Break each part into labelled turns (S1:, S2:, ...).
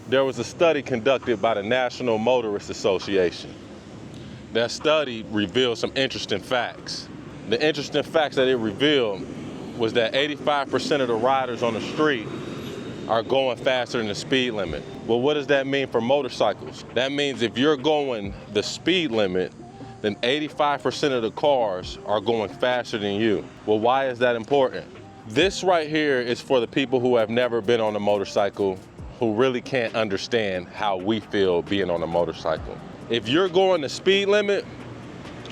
S1: there was a study conducted by the National Motorist Association. That study revealed some interesting facts. The interesting facts that it revealed was that 85% of the riders on the street are going faster than the speed limit. Well, what does that mean for motorcycles? That means if you're going the speed limit, then 85% of the cars are going faster than you. Well, why is that important? This right here is for the people who have never been on a motorcycle, who really can't understand how we feel being on a motorcycle. If you're going the speed limit,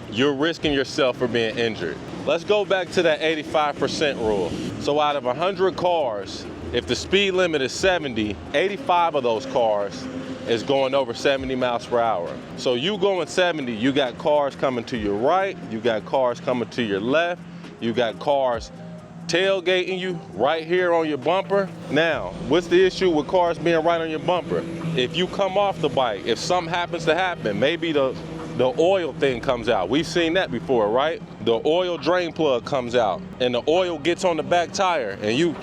S1: you're risking yourself for being injured. Let's go back to that 85% rule. So out of 100 cars, if the speed limit is 70, 85 of those cars is going over 70 miles per hour. So you going 70, you got cars coming to your right, you got cars coming to your left, you got cars tailgating you right here on your bumper. Now, what's the issue with cars being right on your bumper? If you come off the bike, if something happens to happen, maybe the oil thing comes out. We've seen that before, right? The oil drain plug comes out and the oil gets on the back tire and you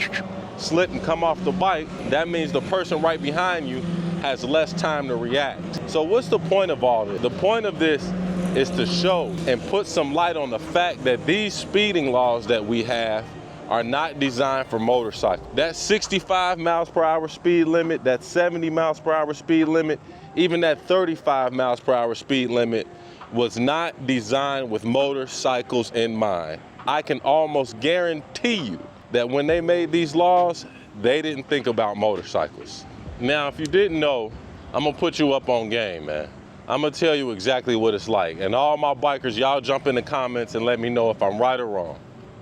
S1: slip and come off the bike. That means the person right behind you has less time to react. So what's the point of all this? The point of this is to show and put some light on the fact that these speeding laws that we have are not designed for motorcycles. That 65 miles per hour speed limit, that 70 miles per hour speed limit, even that 35 miles per hour speed limit was not designed with motorcycles in mind. I can almost guarantee you that when they made these laws, they didn't think about motorcycles. Now, if you didn't know, I'm gonna put you up on game, man. I'm gonna tell you exactly what it's like. And all my bikers, y'all jump in the comments and let me know if I'm right or wrong.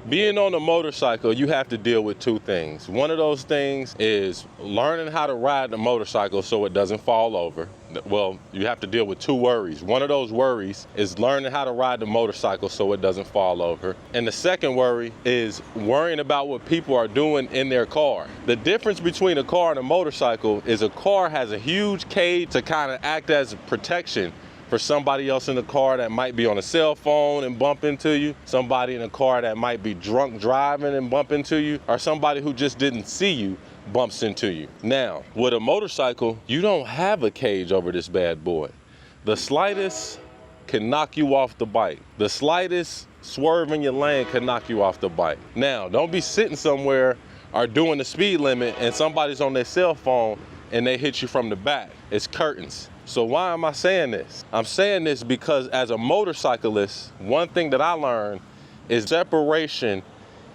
S1: Being on a motorcycle, you have to deal with two things. One of those things is learning how to ride the motorcycle so it doesn't fall over. Well, you have to deal with two worries. One of those worries is learning how to ride the motorcycle so it doesn't fall over. And the second worry is worrying about what people are doing in their car. The difference between a car and a motorcycle is a car has a huge cage to kind of act as protection for somebody else in the car that might be on a cell phone and bump into you, somebody in a car that might be drunk driving and bump into you, or somebody who just didn't see you bumps into you. Now, with a motorcycle, you don't have a cage over this bad boy. The slightest can knock you off the bike. The slightest swerve in your lane can knock you off the bike. Now, don't be sitting somewhere or doing the speed limit and somebody's on their cell phone and they hit you from the back. It's curtains. So why am I saying this? I'm saying this because as a motorcyclist, one thing that I learned is separation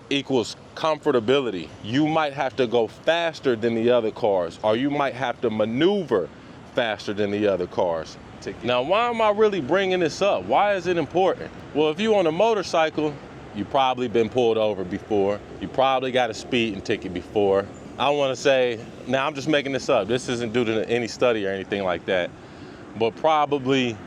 S1: equals comfortability. You might have to go faster than the other cars, or you might have to maneuver faster than the other cars. Now, why am I really bringing this up? Why is it important? Well, if you're on a motorcycle, you've probably been pulled over before. You probably got a speeding ticket before. I want to say, now I'm just making this up. This isn't due to any study or anything like that, but probably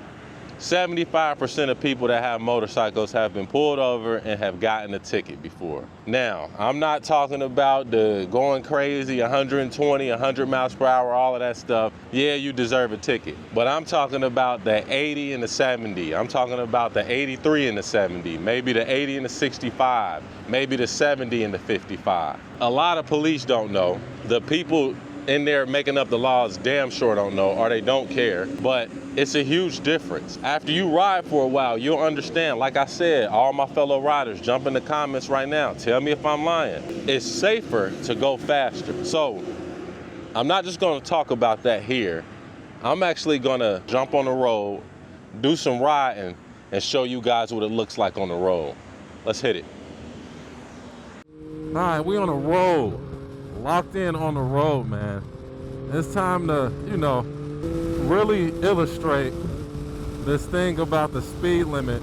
S1: 75% of people that have motorcycles have been pulled over and have gotten a ticket before. Now, I'm not talking about the going crazy, 120, 100 miles per hour, all of that stuff. Yeah, you deserve a ticket. But I'm talking about the 80 and the 70. I'm talking about the 83 and the 70, maybe the 80 and the 65, maybe the 70 and the 55. A lot of police don't know. The people in there making up the laws damn sure don't know, or they don't care, but it's a huge difference. After you ride for a while, you'll understand. Like I said, all my fellow riders, jump in the comments right now. Tell me if I'm lying. It's safer to go faster. So I'm not just gonna talk about that here. I'm actually gonna jump on the road, do some riding, and show you guys what it looks like on the road. Let's hit it.
S2: All right, we on the road. Locked in on the road, man. It's time to, really illustrate this thing about the speed limit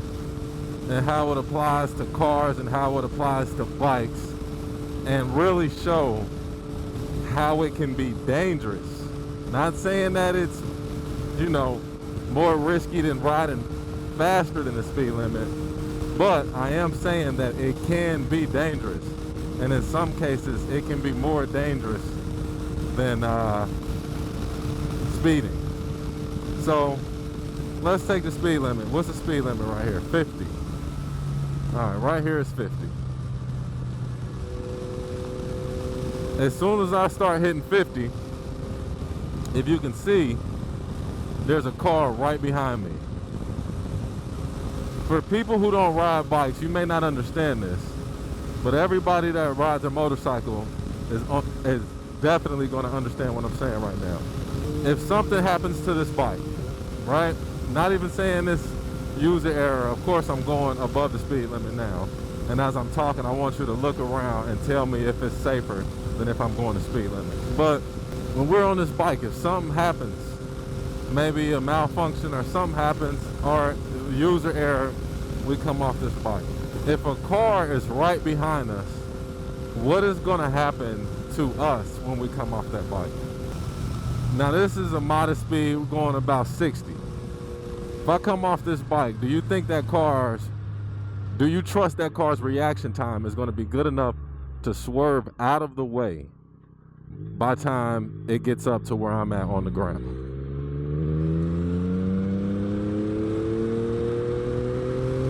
S2: and how it applies to cars and how it applies to bikes, and really show how it can be dangerous. Not saying that it's, more risky than riding faster than the speed limit, but I am saying that it can be dangerous. And in some cases, it can be more dangerous than speeding. So let's take the speed limit. What's the speed limit right here? 50. All right, right here is 50. As soon as I start hitting 50, if you can see, there's a car right behind me. For people who don't ride bikes, you may not understand this, but everybody that rides a motorcycle is definitely going to understand what I'm saying right now. If something happens to this bike, right? Not even saying this user error. Of course, I'm going above the speed limit now. And as I'm talking, I want you to look around and tell me if it's safer than if I'm going the speed limit. But when we're on this bike, if something happens, maybe a malfunction or something happens, or user error, we come off this bike. If a car is right behind us, what is going to happen to us when we come off that bike? Now this is a modest speed, we're going about 60. If I come off this bike, do you think that do you trust that car's reaction time is going to be good enough to swerve out of the way by the time it gets up to where I'm at on the ground?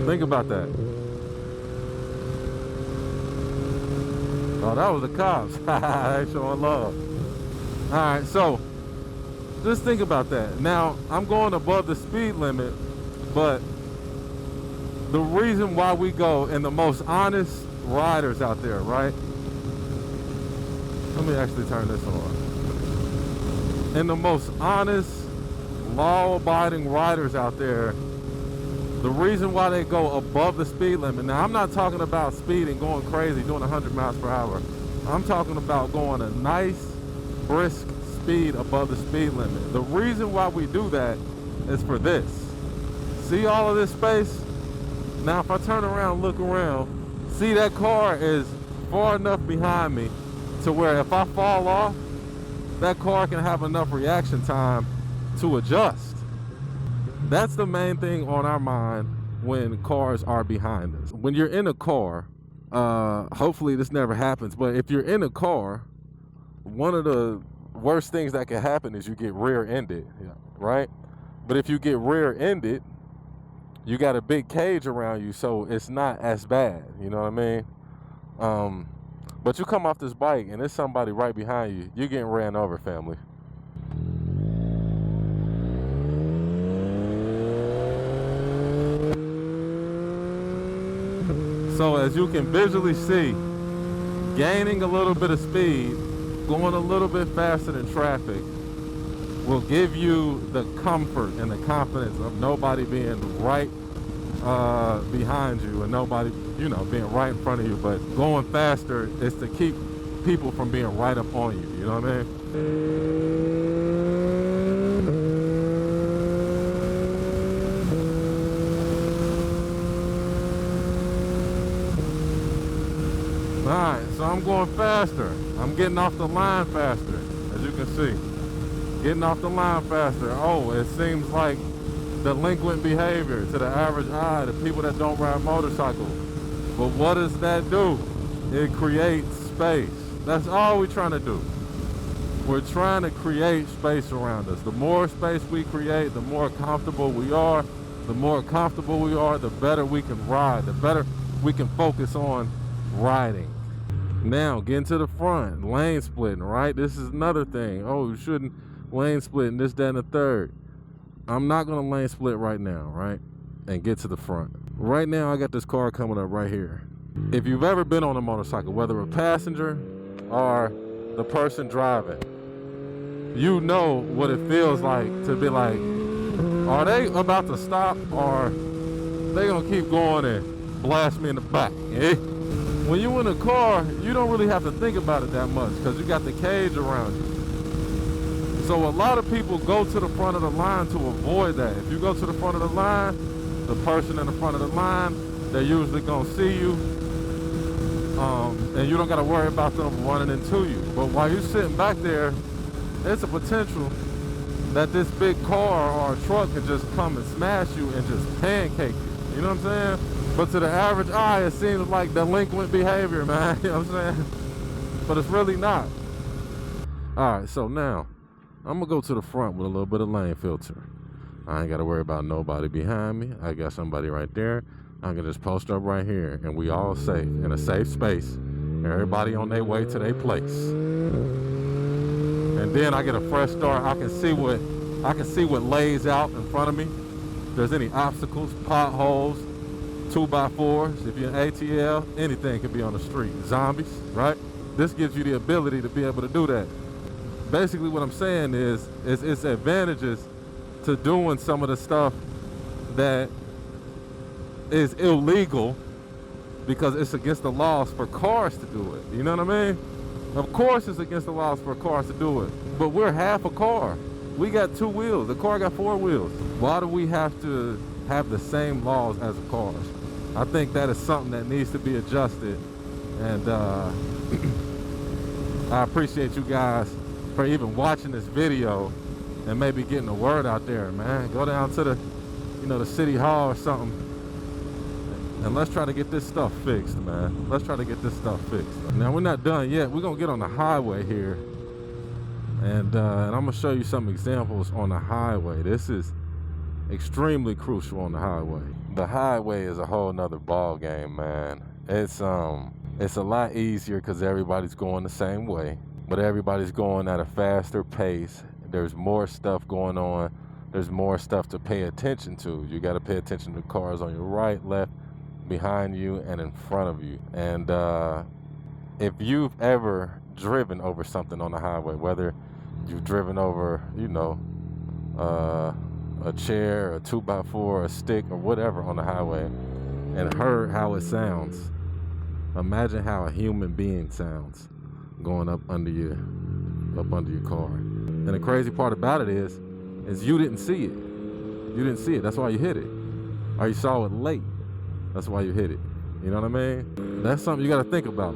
S2: Think about that. Oh, that was the cops. They showing love. All right, so just think about that. Now, I'm going above the speed limit, but the reason why we go, and the most honest riders out there, right? Let me actually turn this on. And the most honest, law-abiding riders out there, the reason why they go above the speed limit. Now, I'm not talking about speeding, going crazy, doing 100 miles per hour. I'm talking about going a nice, brisk speed above the speed limit. The reason why we do that is for this. See all of this space? Now, if I turn around and look around, see that car is far enough behind me to where if I fall off, that car can have enough reaction time to adjust. That's the main thing on our mind when cars are behind us. When you're in a car, hopefully this never happens, but if you're in a car, one of the worst things that can happen is you get rear-ended, right? But if you get rear-ended, you got a big cage around you, so it's not as bad, you know what I mean? But you come off this bike and there's somebody right behind you, you're getting ran over, family. So as you can visually see, gaining a little bit of speed, going a little bit faster than traffic, will give you the comfort and the confidence of nobody being right behind you and nobody, being right in front of you. But going faster is to keep people from being right up on you. You know what I mean? All right, so I'm going faster. I'm getting off the line faster, as you can see. Getting off the line faster. Oh, it seems like delinquent behavior to the average eye, to people that don't ride motorcycles. But what does that do? It creates space. That's all we're trying to do. We're trying to create space around us. The more space we create, the more comfortable we are. The more comfortable we are, the better we can ride, the better we can focus on riding. Now, getting to the front, lane splitting, right? This is another thing. Oh, you shouldn't lane split and this, that, and the third. I'm not going to lane split right now, right? And get to the front. Right now, I got this car coming up right here. If you've ever been on a motorcycle, whether a passenger or the person driving, you know what it feels like to be like, are they about to stop or they going to keep going and blast me in the back? Eh? When you're in a car, you don't really have to think about it that much because you got the cage around you. So a lot of people go to the front of the line to avoid that. If you go to the front of the line, the person in the front of the line, they're usually gonna see you, and you don't gotta worry about them running into you. But while you're sitting back there, there's a potential that this big car or a truck can just come and smash you and just pancake you. You know what I'm saying? But to the average eye, it seems like delinquent behavior, man. You know what I'm saying? But it's really not. All right, so now, I'm gonna go to the front with a little bit of lane filter. I ain't gotta worry about nobody behind me. I got somebody right there. I can just post up right here and we all safe, in a safe space. Everybody on their way to their place. and then I get a fresh start. I can see what lays out in front of me. If there's any obstacles, potholes, 2x4s, if you're in ATL, anything could be on the street. Zombies, right? This gives you the ability to be able to do that. Basically what I'm saying is it's advantages to doing some of the stuff that is illegal because it's against the laws for cars to do it. You know what I mean? Of course it's against the laws for cars to do it, but we're half a car. We got 2 wheels. The car got 4 wheels. Why do we have to have the same laws as the cars? I think that is something that needs to be adjusted, and I appreciate you guys for even watching this video and maybe getting the word out there, man. Go down to the, the city hall or something, and let's try to get this stuff fixed, man. Let's try to get this stuff fixed. Now, we're not done yet. We're gonna get on the highway here, and I'm gonna show you some examples on the highway. This is extremely crucial on the highway. The highway is a whole nother ball game, man. It's a lot easier because everybody's going the same way, but everybody's going at a faster pace. There's more stuff going on. There's more stuff to pay attention to. You got to pay attention to cars on your right, left, behind you, and in front of you. And if you've ever driven over something on the highway, whether you've driven over, a chair, a 2x4, a stick, or whatever on the highway, and heard how it sounds, imagine how a human being sounds going up under your car. And the crazy part about it is you didn't see it. You didn't see it. That's why you hit it. Or you saw it late. That's why you hit it. You know what I mean? That's something you got to think about.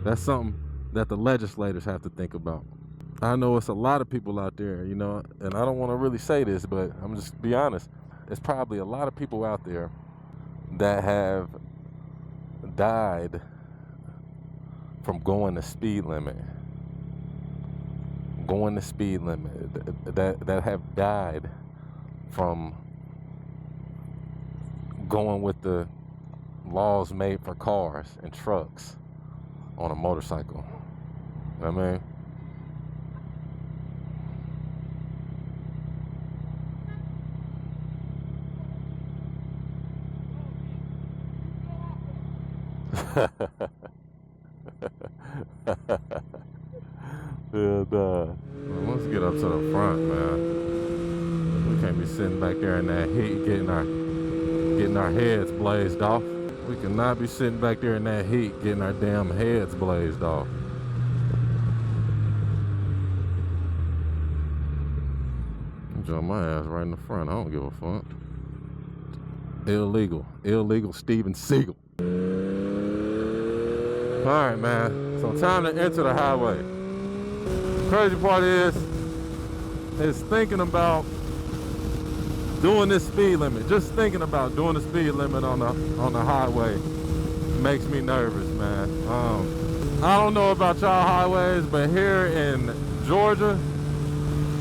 S2: That's something that the legislators have to think about. I know it's a lot of people out there, and I don't want to really say this, but I'm just be honest. There's probably a lot of people out there that have died from going the speed limit. Going the speed limit. That have died from going with the laws made for cars and trucks on a motorcycle. You know what I mean? Let's get up to the front, man. We can't be sitting back there in that heat getting our heads blazed off. We cannot be sitting back there in that heat getting our damn heads blazed off. Jump my ass right in the front. I don't give a fuck. Illegal Steven Seagal. All right, man. So time to enter the highway. Crazy part is thinking about doing this speed limit. Just thinking about doing the speed limit on the highway makes me nervous, man. I don't know about y'all highways, but here in Georgia,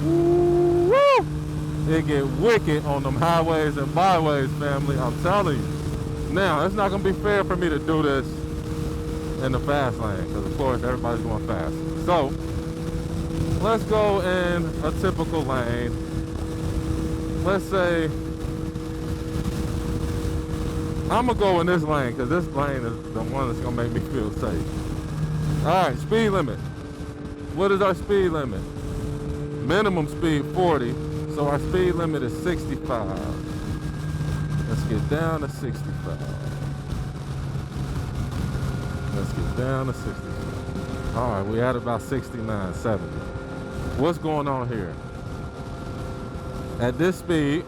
S2: woo, it get wicked on them highways and byways, family. I'm telling you. Now, it's not gonna be fair for me to do this in the fast lane, because of course everybody's going fast. So let's go in a typical lane. Let's say I'm gonna go in this lane because this lane is the one that's gonna make me feel safe. All right, speed limit. What is our speed limit? Minimum speed 40, so our speed limit is 65. Let's get down to 65. Let's get down to 65. All right, we at about 69, 70. What's going on here? At this speed,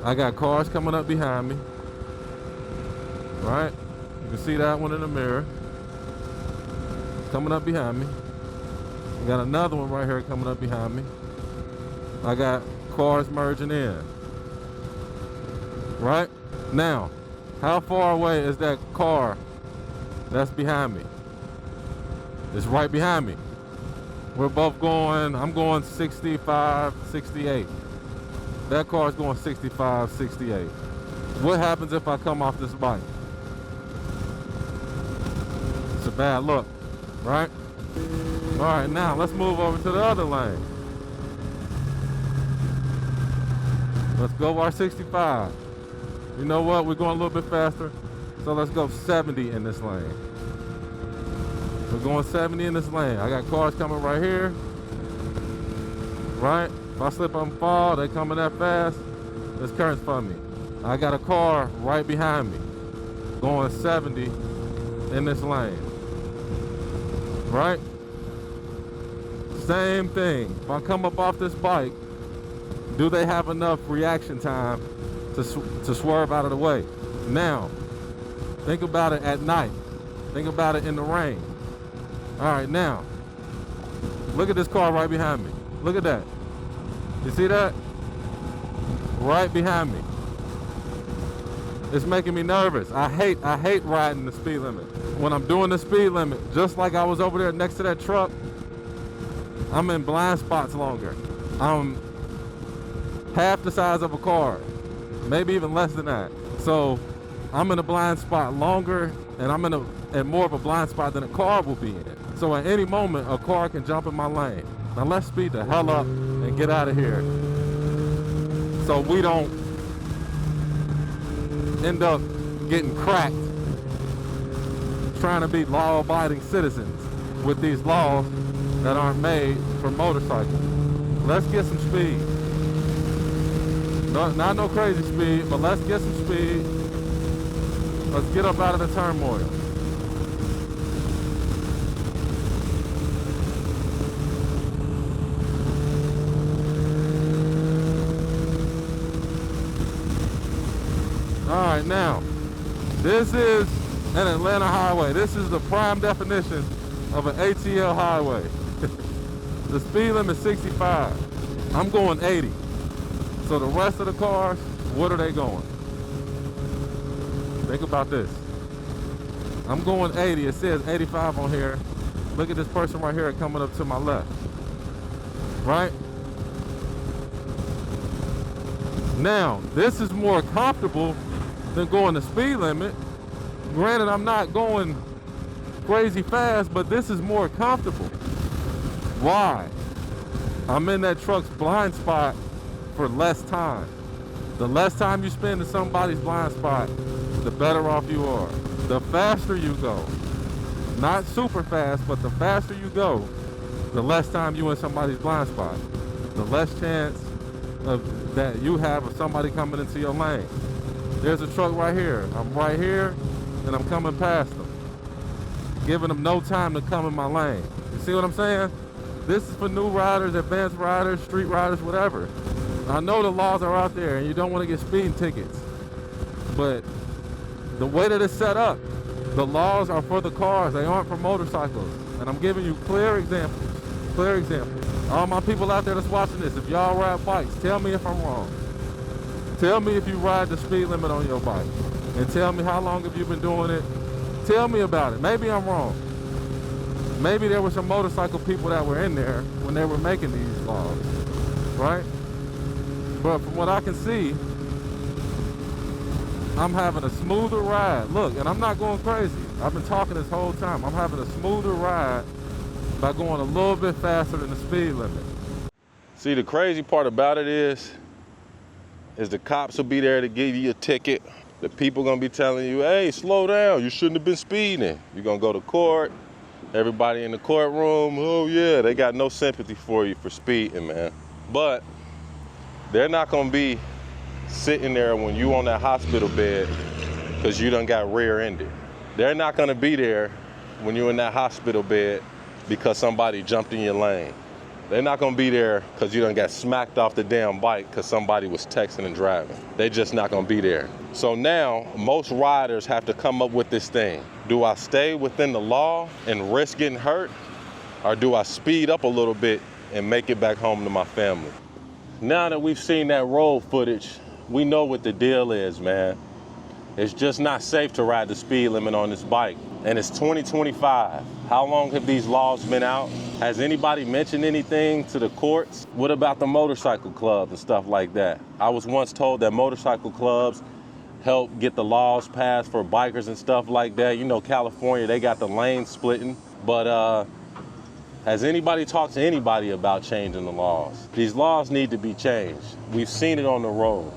S2: I got cars coming up behind me, right? You can see that one in the mirror. It's coming up behind me. I got another one right here coming up behind me. I got cars merging in. Right? Now, how far away is that car that's behind me? It's right behind me. We're both going, I'm going 65, 68. That car's going 65, 68. What happens if I come off this bike? It's a bad look, right? All right, now let's move over to the other lane. Let's go R65. You know what? We're going a little bit faster. So let's go 70 in this lane. We're going 70 in this lane. I got cars coming right here. Right? If I slip up and fall, they coming that fast. There's currents for me. I got a car right behind me going 70 in this lane. Right? Same thing. If I come up off this bike, do they have enough reaction time to swerve out of the way? Now, think about it at night. Think about it in the rain. All right, now, look at this car right behind me. Look at that. You see that? Right behind me. It's making me nervous. I hate riding the speed limit. When I'm doing the speed limit, just like I was over there next to that truck, I'm in blind spots longer. I'm half the size of a car, maybe even less than that. So I'm in a blind spot longer, and I'm in more of a blind spot than a car will be in. So at any moment, a car can jump in my lane. Now let's speed the hell up and get out of here, so we don't end up getting cracked trying to be law-abiding citizens with these laws that aren't made for motorcycles. Let's get some speed. Not no crazy speed, but let's get some speed. Let's get up out of the turmoil. All right, now, this is an Atlanta highway. This is the prime definition of an ATL highway. The speed limit is 65. I'm going 80. So the rest of the cars, what are they going? Think about this. I'm going 80. It says 85 on here. Look at this person right here coming up to my left. Right? Now, this is more comfortable than going the speed limit. Granted, I'm not going crazy fast, but this is more comfortable. Why? I'm in that truck's blind spot for less time. The less time you spend in somebody's blind spot, the better off you are. The faster you go, not super fast, but the faster you go, the less time you in somebody's blind spot, the less chance of that you have of somebody coming into your lane. There's a truck right here. I'm right here, and I'm coming past them, giving them no time to come in my lane. You see what I'm saying? This is for new riders, advanced riders, street riders, whatever. I know the laws are out there, and you don't want to get speeding tickets, but the way that it's set up, the laws are for the cars. They aren't for motorcycles. And I'm giving you clear examples. Clear examples. All my people out there that's watching this, if y'all ride bikes, tell me if I'm wrong. Tell me if you ride the speed limit on your bike. And tell me how long have you been doing it. Tell me about it. Maybe I'm wrong. Maybe there were some motorcycle people that were in there when they were making these laws. Right? But from what I can see, I'm having a smoother ride. Look, and I'm not going crazy. I've been talking this whole time. I'm having a smoother ride by going a little bit faster than the speed limit.
S1: See, the crazy part about it is the cops will be there to give you a ticket. The people gonna be telling you, hey, slow down, you shouldn't have been speeding. You're gonna go to court. Everybody in the courtroom, oh yeah, they got no sympathy for you for speeding, man. But they're not gonna be sitting there when you on that hospital bed because you done got rear-ended. They're not gonna be there when you're in that hospital bed because somebody jumped in your lane. They're not gonna be there because you done got smacked off the damn bike because somebody was texting and driving. They're just not gonna be there. So now, most riders have to come up with this thing. Do I stay within the law and risk getting hurt? Or do I speed up a little bit and make it back home to my family? Now that we've seen that road footage, we know what the deal is, man. It's just not safe to ride the speed limit on this bike. And it's 2025. How long have these laws been out? Has anybody mentioned anything to the courts? What about the motorcycle clubs and stuff like that? I was once told that motorcycle clubs help get the laws passed for bikers and stuff like that. You know, California, they got the lane splitting. But Has anybody talked to anybody about changing the laws? These laws need to be changed. We've seen it on the road.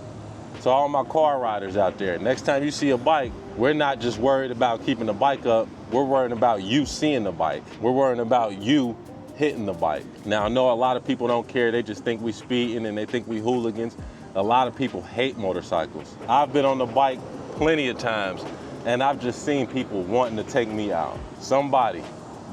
S1: So all my car riders out there, next time you see a bike, we're not just worried about keeping the bike up, we're worried about you seeing the bike. We're worried about you hitting the bike. Now, I know a lot of people don't care, they just think we speeding and they think we hooligans. A lot of people hate motorcycles. I've been on the bike plenty of times and I've just seen people wanting to take me out. Somebody,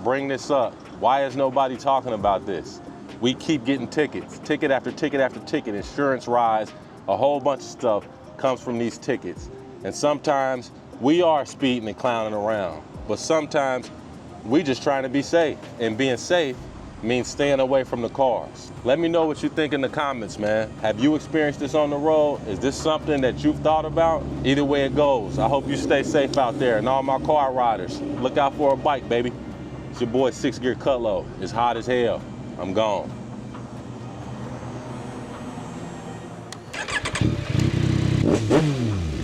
S1: bring this up. Why is nobody talking about this? We keep getting tickets, ticket after ticket after ticket, insurance rise, a whole bunch of stuff comes from these tickets. And sometimes we are speeding and clowning around, but sometimes we just trying to be safe. And being safe means staying away from the cars. Let me know what you think in the comments, man. Have you experienced this on the road? Is this something that you've thought about? Either way it goes, I hope you stay safe out there. And all my car riders, look out for a bike, baby. It's your boy 6 Gear Cutlow. It's hot as hell. I'm gone.
S2: Boom.